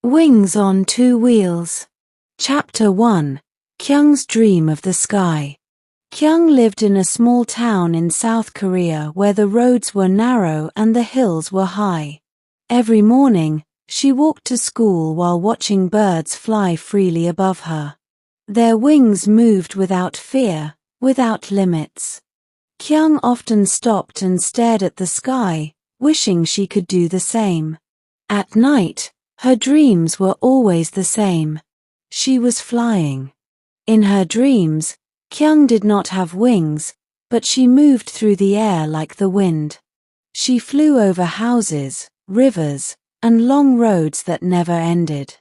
Wings on Two Wheels. Chapter 1. Kyung's Dream of the Sky. Kyung lived in a small town in South Korea where the roads were narrow and the hills were high. Every morning, she walked to school while watching birds fly freely above her. Their wings moved without fear, without limits. Kyung often stopped and stared at the sky, wishing she could do the same. At night, her dreams were always the same. She was flying. In her dreams, Kyung did not have wings, but she moved through the air like the wind. She flew over houses, rivers, and long roads that never ended.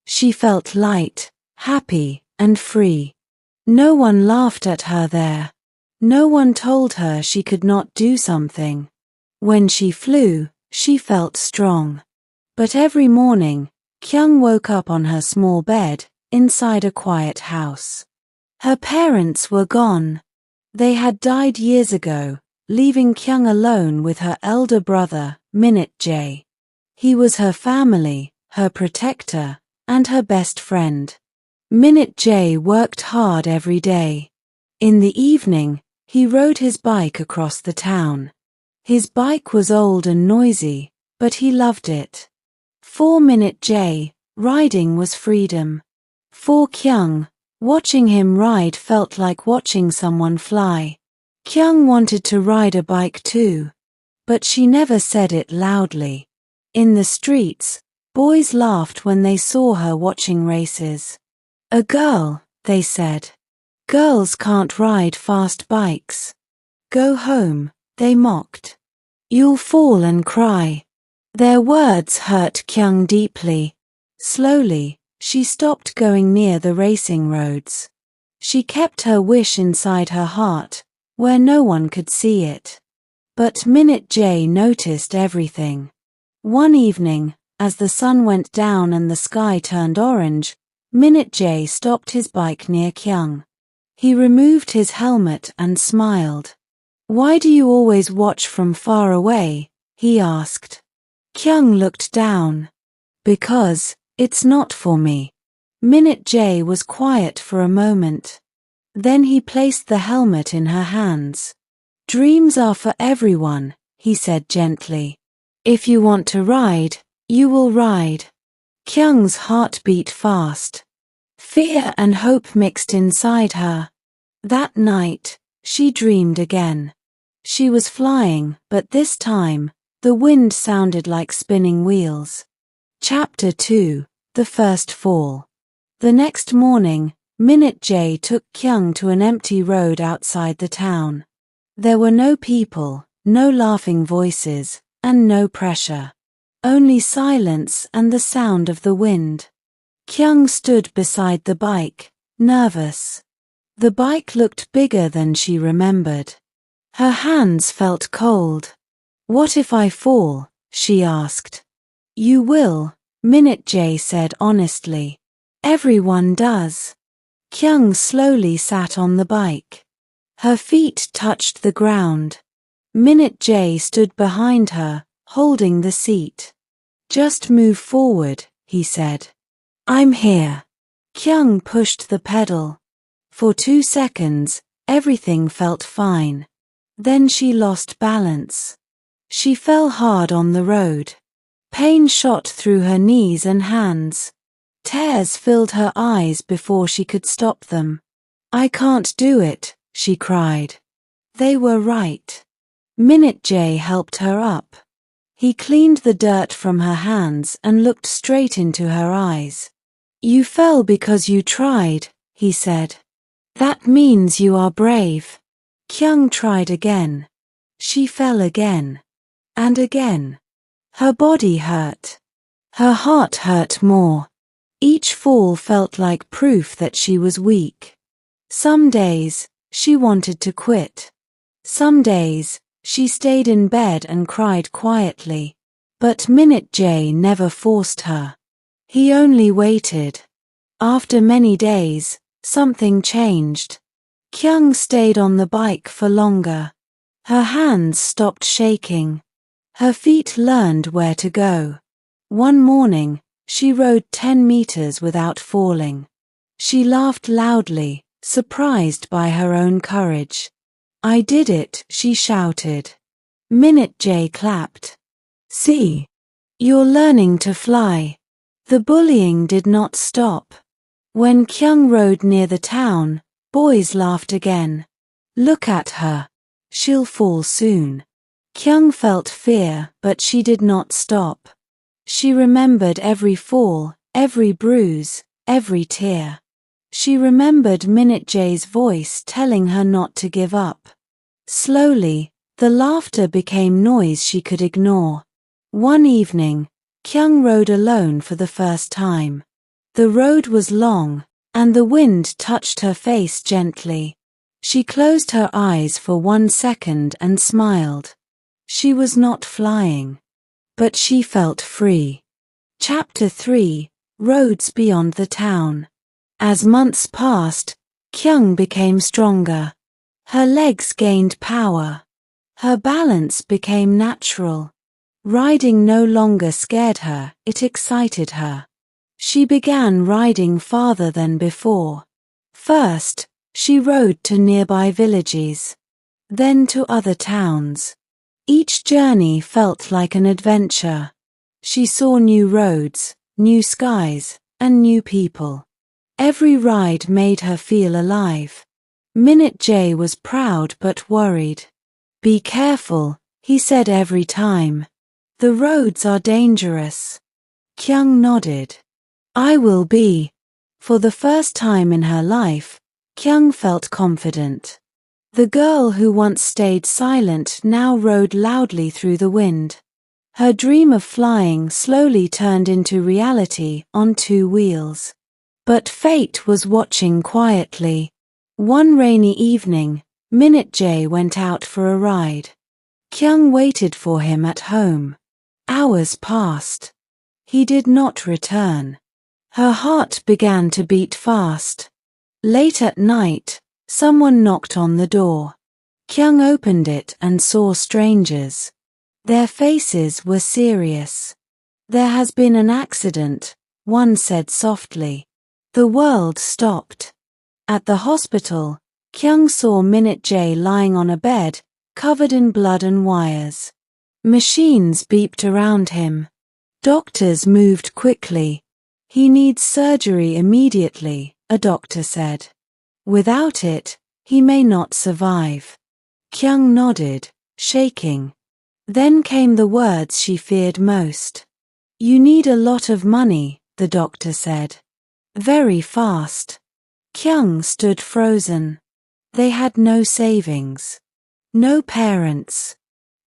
She felt light, happy, and free. No one laughed at her there. No one told her she could not do something. When she flew, she felt strong. But every morning, Kyung woke up on her small bed, inside a quiet house. Her parents were gone. They had died years ago, leaving Kyung alone with her elder brother, Minute Jae. He was her family, her protector, and her best friend. Minute Jae worked hard every day. In the evening, he rode his bike across the town. His bike was old and noisy, but he loved it. For Minute Jae, riding was freedom. For Kyung, watching him ride felt like watching someone fly. Kyung wanted to ride a bike too, but she never said it loudly. In the streets, boys laughed when they saw her watching races. "A girl," they said. "Girls can't ride fast bikes." "Go home," they mocked. "You'll fall and cry." Their words hurt Kyung deeply. Slowly, she stopped going near the racing roads. She kept her wish inside her heart, where no one could see it. But Minute Jae noticed everything. One evening, as the sun went down and the sky turned orange, Minute Jae stopped his bike near Kyung. He removed his helmet and smiled. "Why do you always watch from far away?" he asked. Kyung looked down. "Because it's not for me." Minute Jae was quiet for a moment. Then he placed the helmet in her hands. "Dreams are for everyone," he said gently. "If you want to ride, you will ride." Kyung's heart beat fast. Fear and hope mixed inside her. That night, she dreamed again. She was flying, but this time, the wind sounded like spinning wheels. Chapter 2. The First Fall. The next morning, Minute Jae took Kyung to an empty road outside the town. There were no people, no laughing voices, and no pressure. Only silence and the sound of the wind. Kyung stood beside the bike, nervous. The bike looked bigger than she remembered. Her hands felt cold. "What if I fall?" she asked. "You will," Minute Jae said honestly. "Everyone does." Kyung slowly sat on the bike. Her feet touched the ground. Minute Jae stood behind her, holding the seat. "Just move forward," he said. "I'm here." Kyung pushed the pedal. For 2 seconds, everything felt fine. Then she lost balance. She fell hard on the road. Pain shot through her knees and hands. Tears filled her eyes before she could stop them. "I can't do it," she cried. They were right. Minute Jae helped her up. He cleaned the dirt from her hands and looked straight into her eyes. "You fell because you tried," he said. "That means you are brave." Kyung tried again. She fell again. And again. Her body hurt. Her heart hurt more. Each fall felt like proof that she was weak. Some days, she wanted to quit. Some days, she stayed in bed and cried quietly. But Minute Jae never forced her. He only waited. After many days, something changed. Kyung stayed on the bike for longer. Her hands stopped shaking. Her feet learned where to go. One morning, She rode 10 meters without falling. She laughed loudly, surprised by her own courage. "I did it," she shouted. Minute J clapped. "See? You're learning to fly." The bullying did not stop. When Kyung rode near the town, boys laughed again. "Look at her. She'll fall soon." Kyung felt fear, but she did not stop. She remembered every fall, every bruise, every tear. She remembered Minute J's voice telling her not to give up. Slowly, the laughter became noise she could ignore. One evening, Kyung rode alone for the first time. The road was long, and the wind touched her face gently. She closed her eyes for 1 second and smiled. She was not flying, but she felt free. Chapter 3: Roads Beyond the Town. As months passed, Kyung became stronger. Her legs gained power. Her balance became natural. Riding no longer scared her, it excited her. She began riding farther than before. First, she rode to nearby villages. Then to other towns. Each journey felt like an adventure. She saw new roads, new skies, and new people. Every ride made her feel alive. Minute J was proud but worried. "Be careful," he said every time. "The roads are dangerous." Kyung nodded. "I will be." For the first time in her life, Kyung felt confident. The girl who once stayed silent now rode loudly through the wind. Her dream of flying slowly turned into reality on 2 wheels. But fate was watching quietly. One rainy evening, Minute J went out for a ride. Kyung waited for him at home. Hours passed. He did not return. Her heart began to beat fast. Late at night, someone knocked on the door. Kyung opened it and saw strangers. Their faces were serious. "There has been an accident," one said softly. The world stopped. At the hospital, Kyung saw Minute J lying on a bed, covered in blood and wires. Machines beeped around him. Doctors moved quickly. "He needs surgery immediately," a doctor said. "Without it, he may not survive." Kyung nodded, shaking. Then came the words she feared most. "You need a lot of money," the doctor said. "Very fast." Kyung stood frozen. They had no savings. No parents.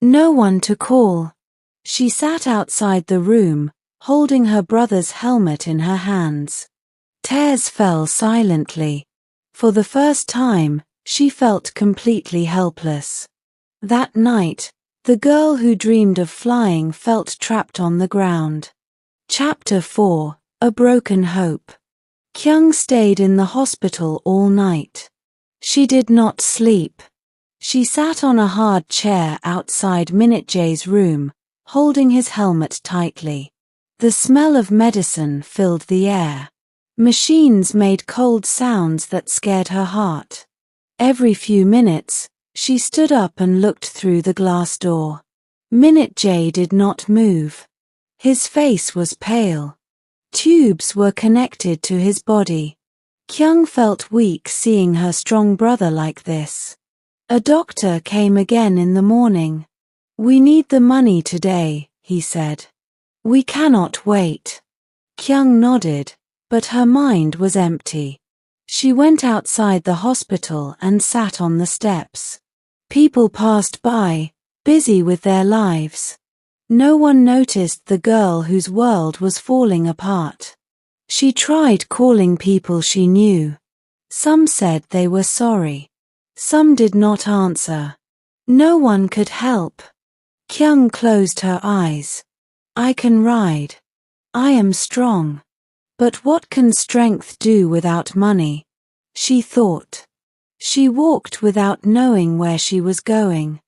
No one to call. She sat outside the room, holding her brother's helmet in her hands. Tears fell silently. For the first time, she felt completely helpless. That night, the girl who dreamed of flying felt trapped on the ground. Chapter 4: A Broken Hope. Kyung stayed in the hospital all night. She did not sleep. She sat on a hard chair outside Minute J's room, holding his helmet tightly. The smell of medicine filled the air. Machines made cold sounds that scared her heart. Every few minutes, she stood up and looked through the glass door. Minute J did not move. His face was pale. Tubes were connected to his body. Kyung felt weak seeing her strong brother like this. A doctor came again in the morning. "We need the money today," he said. "We cannot wait." Kyung nodded, but her mind was empty. She went outside the hospital and sat on the steps. People passed by, busy with their lives. No one noticed the girl whose world was falling apart. She tried calling people she knew. Some said they were sorry. Some did not answer. No one could help. Kyung closed her eyes. "I can ride. I am strong. But what can strength do without money?" she thought. She walked without knowing where she was going.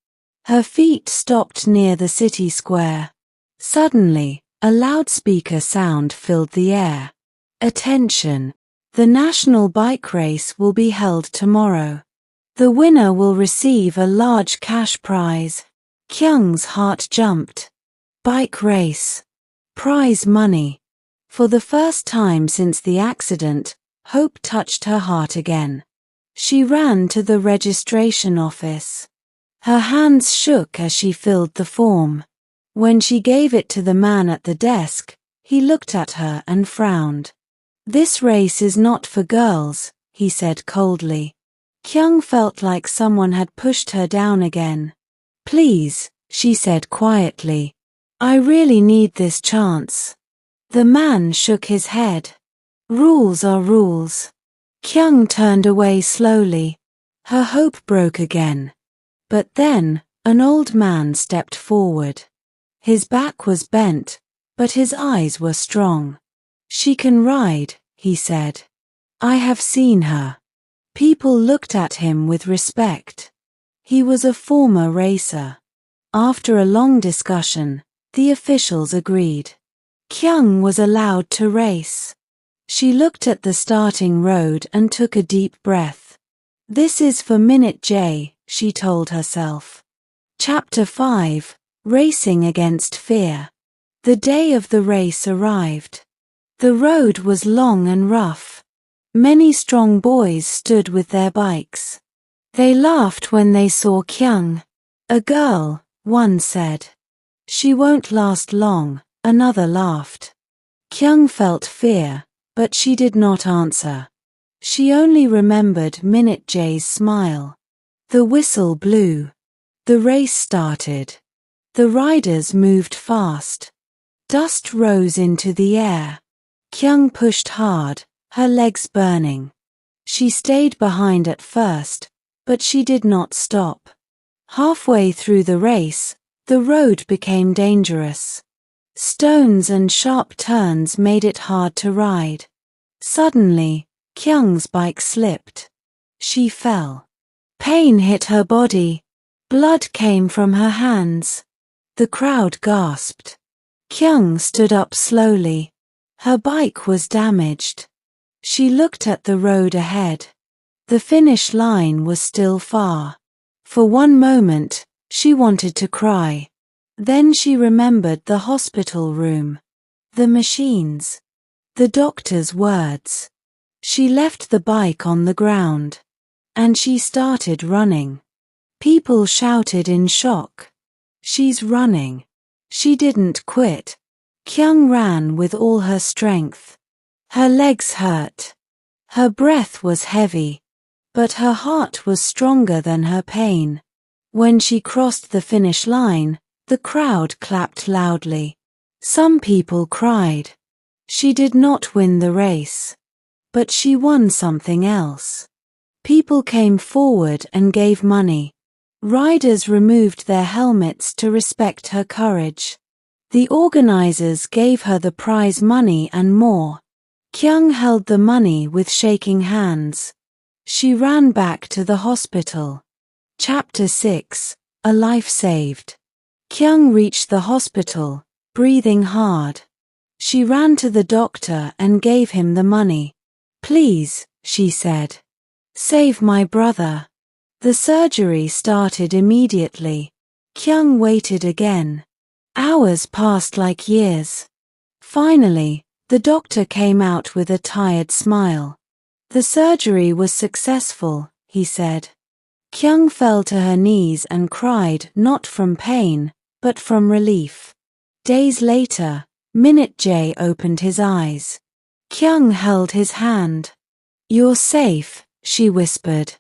Her feet stopped near the city square. Suddenly, A loudspeaker sound filled the air. Attention! The national bike race will be held tomorrow. The winner will receive a large cash prize. Kyung's heart jumped. Bike race. Prize money. For the first time since the accident, hope touched her heart again. She ran to the registration office. Her hands shook as she filled the form. When she gave it to the man at the desk, he looked at her and frowned. "This race is not for girls," he said coldly. Kyung felt like someone had pushed her down again. "Please," she said quietly. "I really need this chance." The man shook his head. "Rules are rules." Kyung turned away slowly. Her hope broke again. But then, an old man stepped forward. His back was bent, but his eyes were strong. "She can ride," he said. "I have seen her." People looked at him with respect. He was a former racer. After a long discussion, the officials agreed. Kyung was allowed to race. She looked at the starting road and took a deep breath. "This is for Minute J," she told herself. Chapter 5: Racing Against Fear. The day of the race arrived. The road was long and rough. Many strong boys stood with their bikes. They laughed when they saw Kyung. "A girl," one said. "She won't last long," another laughed. Kyung felt fear, but she did not answer. She only remembered Minute J's smile. The whistle blew. The race started. The riders moved fast. Dust rose into the air. Kyung pushed hard, her legs burning. She stayed behind at first, but she did not stop. Halfway through the race, the road became dangerous. Stones and sharp turns made it hard to ride. Suddenly, Kyung's bike slipped. She fell. Pain hit her body. Blood came from her hands. The crowd gasped. Kyung stood up slowly. Her bike was damaged. She looked at the road ahead. The finish line was still far. For one moment, she wanted to cry. Then she remembered the hospital room, the machines, the doctor's words. She left the bike on the ground, and she started running. People shouted in shock. "She's running." She didn't quit. Kyung ran with all her strength. Her legs hurt. Her breath was heavy, but her heart was stronger than her pain. When she crossed the finish line, the crowd clapped loudly. Some people cried. She did not win the race, but she won something else. People came forward and gave money. Riders removed their helmets to respect her courage. The organizers gave her the prize money and more. Kyung held the money with shaking hands. She ran back to the hospital. Chapter 6: A Life Saved. Kyung reached the hospital, breathing hard. She ran to the doctor and gave him the money. "Please," she said, "save my brother." The surgery started immediately. Kyung waited again. Hours passed like years. Finally, the doctor came out with a tired smile. "The surgery was successful," he said. Kyung fell to her knees and cried, not from pain, but from relief. Days later, Minute J opened his eyes. Kyung held his hand. "You're safe," she whispered.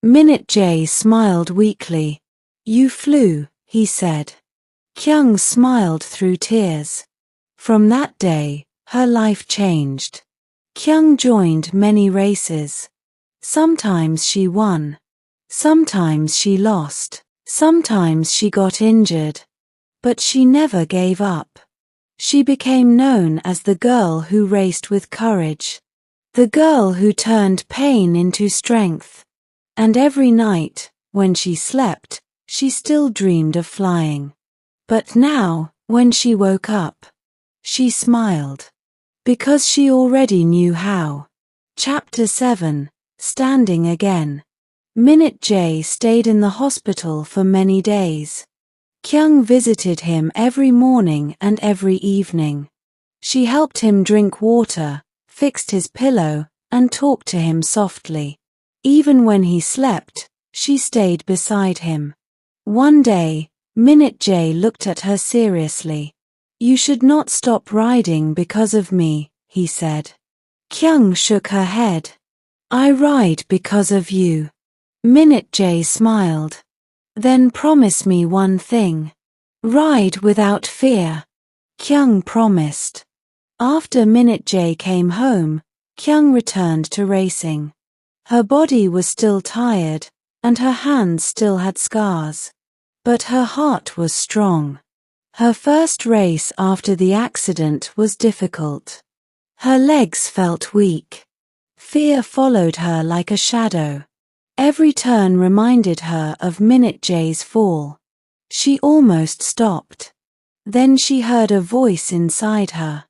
Minute J smiled weakly. "You flew," he said. Kyung smiled through tears. From that day, her life changed. Kyung joined many races. Sometimes she won. Sometimes she lost. Sometimes she got injured. But she never gave up. She became known as the girl who raced with courage. The girl who turned pain into strength. And every night, when she slept, she still dreamed of flying. But now, when she woke up, She smiled. Because she already knew how. Chapter 7. Standing Again. Minute J stayed in the hospital for many days. Kyung visited him every morning and every evening. She helped him drink water, fixed his pillow, and talked to him softly. Even when he slept, she stayed beside him. One day, Minute J looked at her seriously. "You should not stop riding because of me," he said. Kyung shook her head. "I ride because of you." Minute J smiled. "Then promise me one thing. Ride without fear." Kyung promised. After Minute J came home, Kyung returned to racing. Her body was still tired, and her hands still had scars. But her heart was strong. Her first race after the accident was difficult. Her legs felt weak. Fear followed her like a shadow. Every turn reminded her of Minute J's fall. She almost stopped. Then she heard a voice inside her.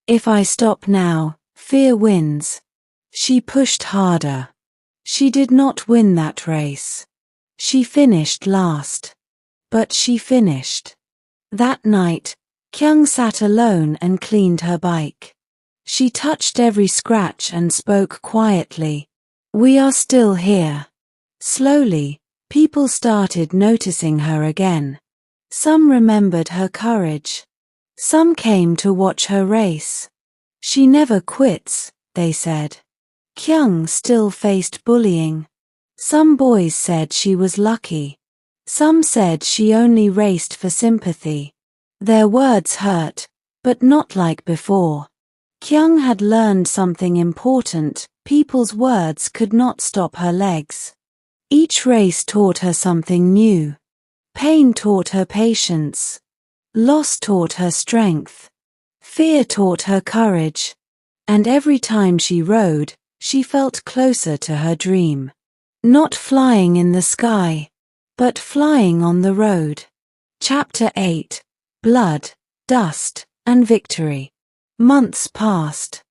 "If I stop now, fear wins." She pushed harder. She did not win that race. She finished last. But she finished. That night, Kyung sat alone and cleaned her bike. She touched every scratch and spoke quietly. "We are still here." Slowly, people started noticing her again. Some remembered her courage. Some came to watch her race. "She never quits," they said. Kyung still faced bullying. Some boys said she was lucky. Some said she only raced for sympathy. Their words hurt, but not like before. Kyung had learned something important. People's words could not stop her legs. Each race taught her something new. Pain taught her patience. Loss taught her strength. Fear taught her courage. And every time she rode, she felt closer to her dream. Not flying in the sky, but flying on the road. Chapter 8. Blood, Dust, and Victory. Months passed.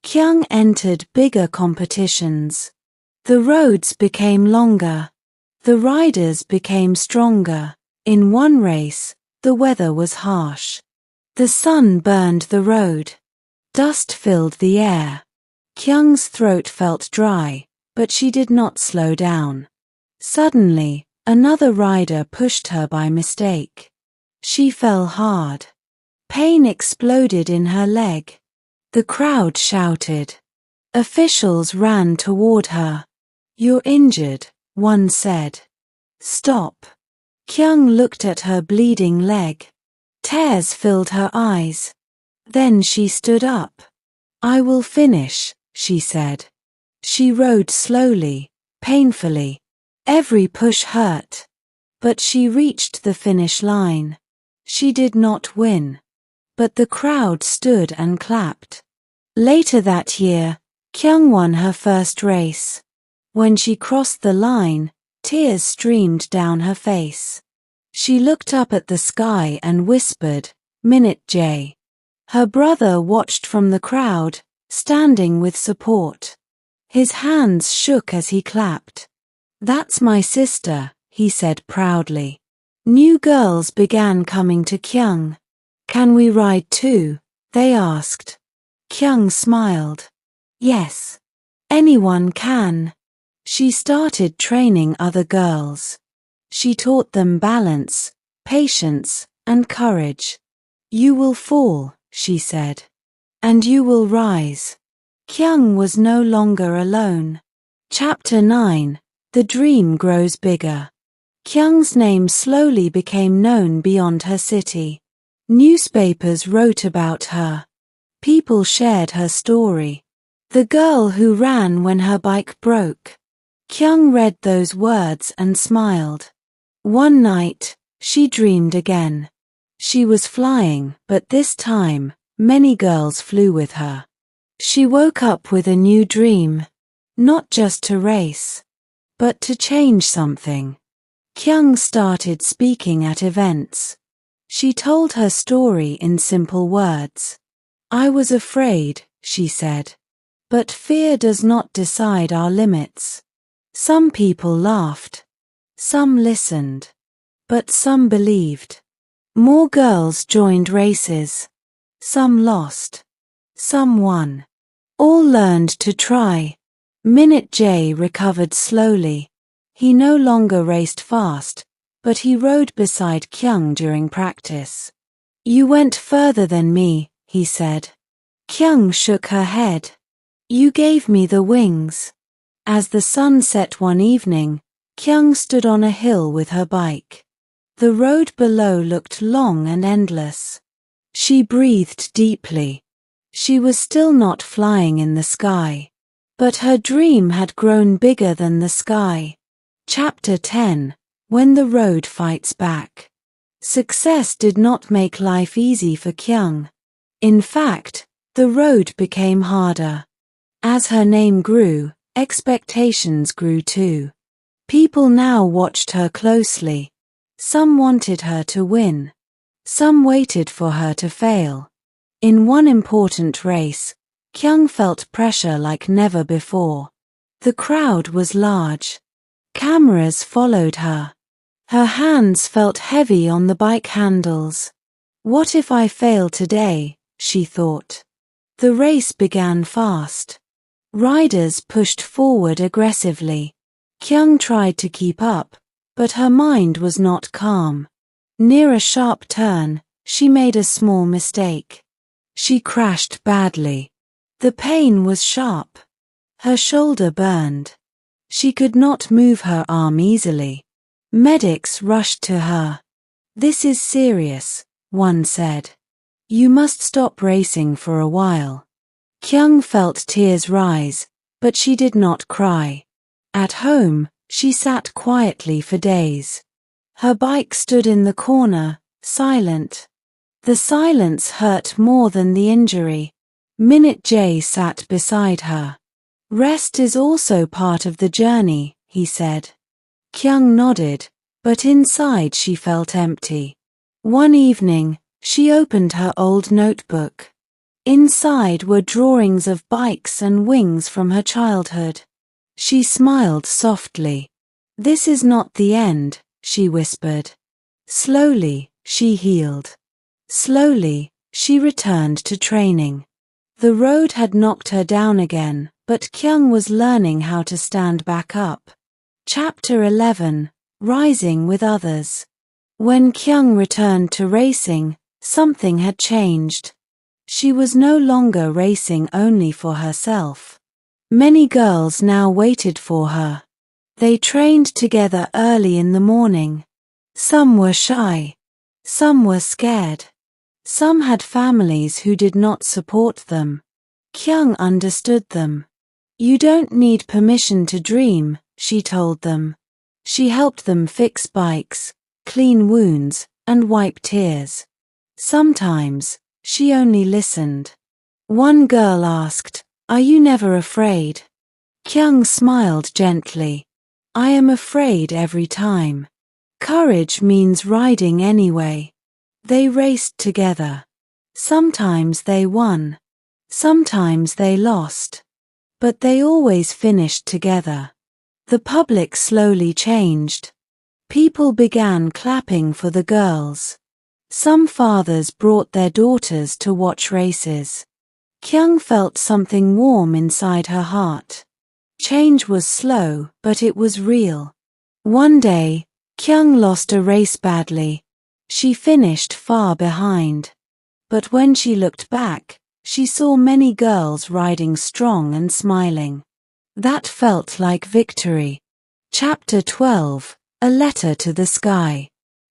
Kyung entered bigger competitions. The roads became longer. The riders became stronger. In one race, the weather was harsh. The sun burned the road. Dust filled the air. Kyung's throat felt dry, but she did not slow down. Suddenly, another rider pushed her by mistake. She fell hard. Pain exploded in her leg. The crowd shouted. Officials ran toward her. "You're injured," one said. "Stop." Kyung looked at her bleeding leg. Tears filled her eyes. Then she stood up. "I will finish," she said. She rode slowly, painfully. Every push hurt. But she reached the finish line. She did not win. But the crowd stood and clapped. Later that year, Kyung won her first race. When she crossed the line, tears streamed down her face. She looked up at the sky and whispered, "Minute J." Her brother watched from the crowd, standing with support. His hands shook as he clapped. "That's my sister," he said proudly. New girls began coming to Kyung. "Can we ride too?" they asked. Kyung smiled. "Yes. Anyone can." She started training other girls. She taught them balance, patience, and courage. "You will fall," she said. "And you will rise." Kyung was no longer alone. Chapter 9. The Dream Grows Bigger. Kyung's name slowly became known beyond her city. Newspapers wrote about her. People shared her story. The girl who ran when her bike broke. Kyung read those words and smiled. One night, she dreamed again. She was flying, but this time, many girls flew with her. She woke up with a new dream. Not just to race, but to change something. Kyung started speaking at events. She told her story in simple words. I was afraid, she said. But fear does not decide our limits. Some people laughed. Some listened. But some believed. More girls joined races. Some lost. Some won. All learned to try. Minute J recovered slowly. He no longer raced fast, but he rode beside Kyung during practice. You went further than me, he said. Kyung shook her head. You gave me the wings. As the sun set one evening, Kyung stood on a hill with her bike. The road below looked long and endless. She breathed deeply. She was still not flying in the sky. But her dream had grown bigger than the sky. Chapter 10. When the road fights back. Success did not make life easy for Kyung. In fact, the road became harder. As her name grew, expectations grew too. People now watched her closely. Some wanted her to win. Some waited for her to fail. In one important race, Kyung felt pressure like never before. The crowd was large. Cameras followed her. Her hands felt heavy on the bike handles. What if I fail today, she thought. The race began fast. Riders pushed forward aggressively. Kyung tried to keep up, but her mind was not calm. Near a sharp turn, she made a small mistake. She crashed badly. The pain was sharp. Her shoulder burned. She could not move her arm easily. Medics rushed to her. This is serious, one said. You must stop racing for a while. Kyung felt tears rise, but she did not cry. At home, she sat quietly for days. Her bike stood in the corner, silent. The silence hurt more than the injury. Minute J sat beside her. Rest is also part of the journey, he said. Kyung nodded, but inside she felt empty. One evening, she opened her old notebook. Inside were drawings of bikes and wings from her childhood. She smiled softly. This is not the end, she whispered. Slowly, she healed. Slowly, she returned to training. The road had knocked her down again, but Kyung was learning how to stand back up. Chapter 11. Rising with Others. When Kyung returned to racing, something had changed. She was no longer racing only for herself. Many girls now waited for her. They trained together early in the morning. Some were shy. Some were scared. Some had families who did not support them. Kyung understood them. You don't need permission to dream, she told them. She helped them fix bikes, clean wounds, and wipe tears. Sometimes, she only listened. One girl asked, Are you never afraid? Kyung smiled gently. I am afraid every time. Courage means riding anyway. They raced together. Sometimes they won. Sometimes they lost. But they always finished together. The public slowly changed. People began clapping for the girls. Some fathers brought their daughters to watch races. Kyung felt something warm inside her heart. Change was slow, but it was real. One day, Kyung lost a race badly. She finished far behind. But when she looked back, she saw many girls riding strong and smiling. That felt like victory. Chapter 12. A Letter to the Sky.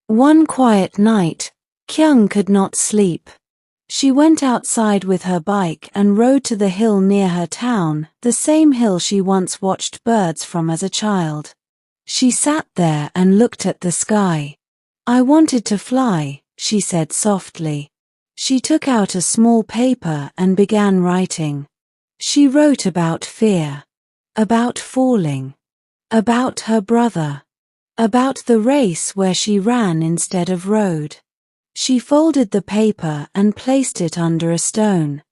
One quiet night, Kyung could not sleep. She went outside with her bike and rode to the hill near her town, the same hill she once watched birds from as a child. She sat there and looked at the sky. I wanted to fly, she said softly. She took out a small paper and began writing. She wrote about fear, about falling, about her brother, about the race where she ran instead of rode. She folded the paper and placed it under a stone.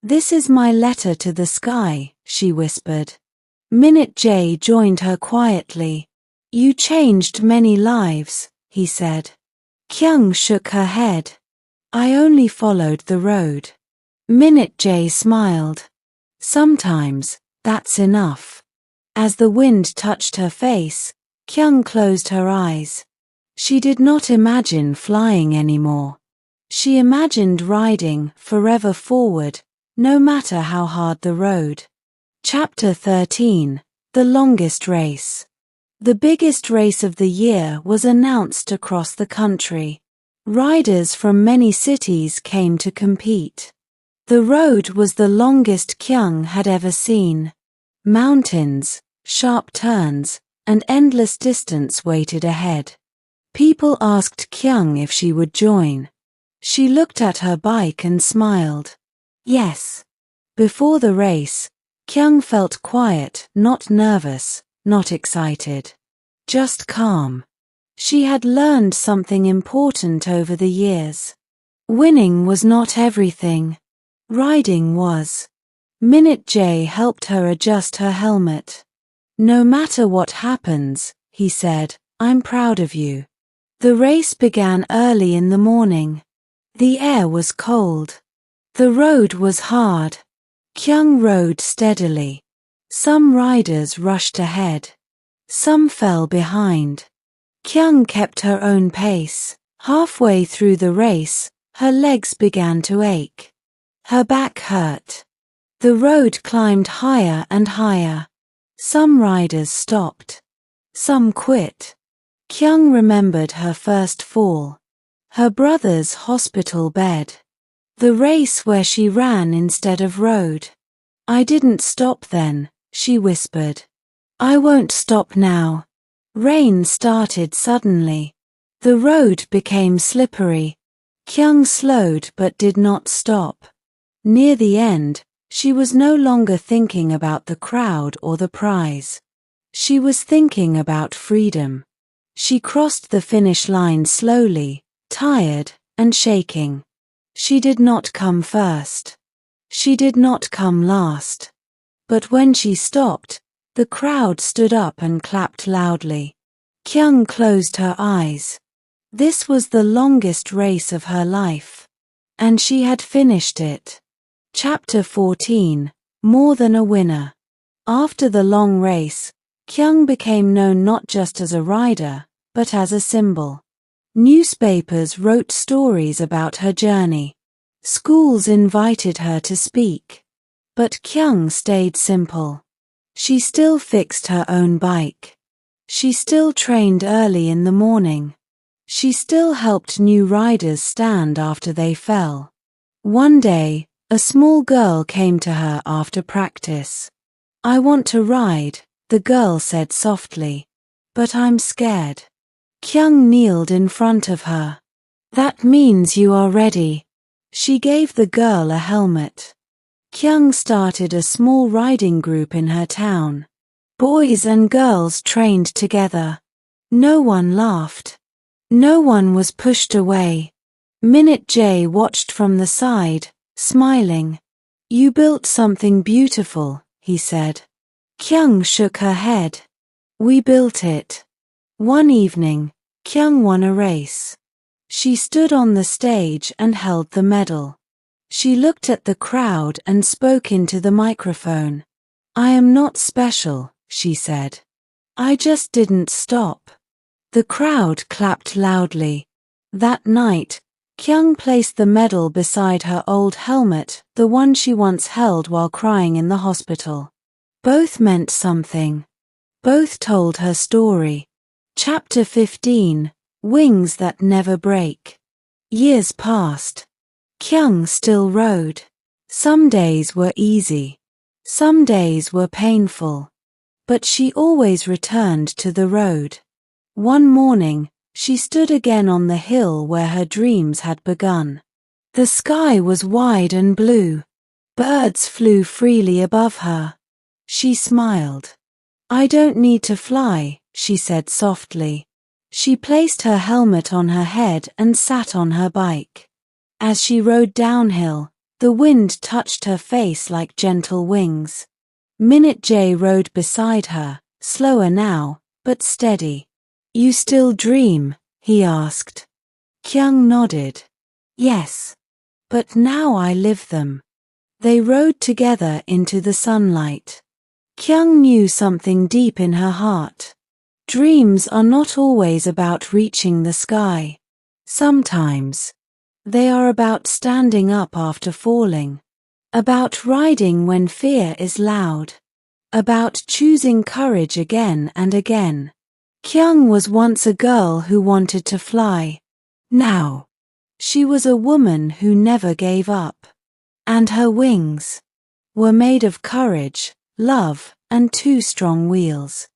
"This is my letter to the sky," she whispered. Minute J joined her quietly. "You changed many lives," he said. Kyung shook her head. "I only followed the road." Minute J smiled. "Sometimes, that's enough." As the wind touched her face, Kyung closed her eyes. She did not imagine flying anymore. She imagined riding forever forward, no matter how hard the road. Chapter 13. The Longest Race. The biggest race of the year was announced across the country. Riders from many cities came to compete. The road was the longest Kyung had ever seen. Mountains, sharp turns, and endless distance waited ahead. People asked Kyung if she would join. She looked at her bike and smiled. Yes. Before the race, Kyung felt quiet, not nervous, not excited. Just calm. She had learned something important over the years. Winning was not everything. Riding was. Minute J helped her adjust her helmet. "No matter what happens," he said, "I'm proud of you." The race began early in the morning. The air was cold. The road was hard. Kyung rode steadily. Some riders rushed ahead. Some fell behind. Kyung kept her own pace. Halfway through the race, her legs began to ache. Her back hurt. The road climbed higher and higher. Some riders stopped. Some quit. Kyung remembered her first fall. Her brother's hospital bed. The race where she ran instead of rode. "I didn't stop then," she whispered. "I won't stop now." Rain started suddenly. The road became slippery. Kyung slowed but did not stop. Near the end, she was no longer thinking about the crowd or the prize. She was thinking about freedom. She crossed the finish line slowly, tired and shaking. She did not come first. She did not come last. But when she stopped, the crowd stood up and clapped loudly. Kyung closed her eyes. This was the longest race of her life. And she had finished it. Chapter 14. More Than a Winner. After the long race, Kyung became known not just as a rider, but as a symbol. Newspapers wrote stories about her journey. Schools invited her to speak. But Kyung stayed simple. She still fixed her own bike. She still trained early in the morning. She still helped new riders stand after they fell. One day, a small girl came to her after practice. "I want to ride," the girl said softly. "But I'm scared." Kyung kneeled in front of her. "That means you are ready." She gave the girl a helmet. Kyung started a small riding group in her town. Boys and girls trained together. No one laughed. No one was pushed away. Minute J watched from the side, smiling. "You built something beautiful," he said. Kyung shook her head. "We built it." One evening, Kyung won a race. She stood on the stage and held the medal. She looked at the crowd and spoke into the microphone. "I am not special," she said. "I just didn't stop." The crowd clapped loudly. That night, Kyung placed the medal beside her old helmet, the one she once held while crying in the hospital. Both meant something. Both told her story. Chapter 15. Wings That Never Break. Years passed. Kyung still rode. Some days were easy. Some days were painful. But she always returned to the road. One morning, she stood again on the hill where her dreams had begun. The sky was wide and blue. Birds flew freely above her. She smiled. "I don't need to fly," she said softly. She placed her helmet on her head and sat on her bike. As she rode downhill, The wind touched her face like gentle wings. Minute J rode beside her, slower now, but steady. You still dream? He asked. Kyung nodded. Yes. But now I live them. They rode together into the sunlight. Kyung knew something deep in her heart. Dreams are not always about reaching the sky. Sometimes they are about standing up after falling, about riding when fear is loud, about choosing courage again and again. Kyung was once a girl who wanted to fly. Now, she was a woman who never gave up. And her wings were made of courage, love, and 2 strong wheels.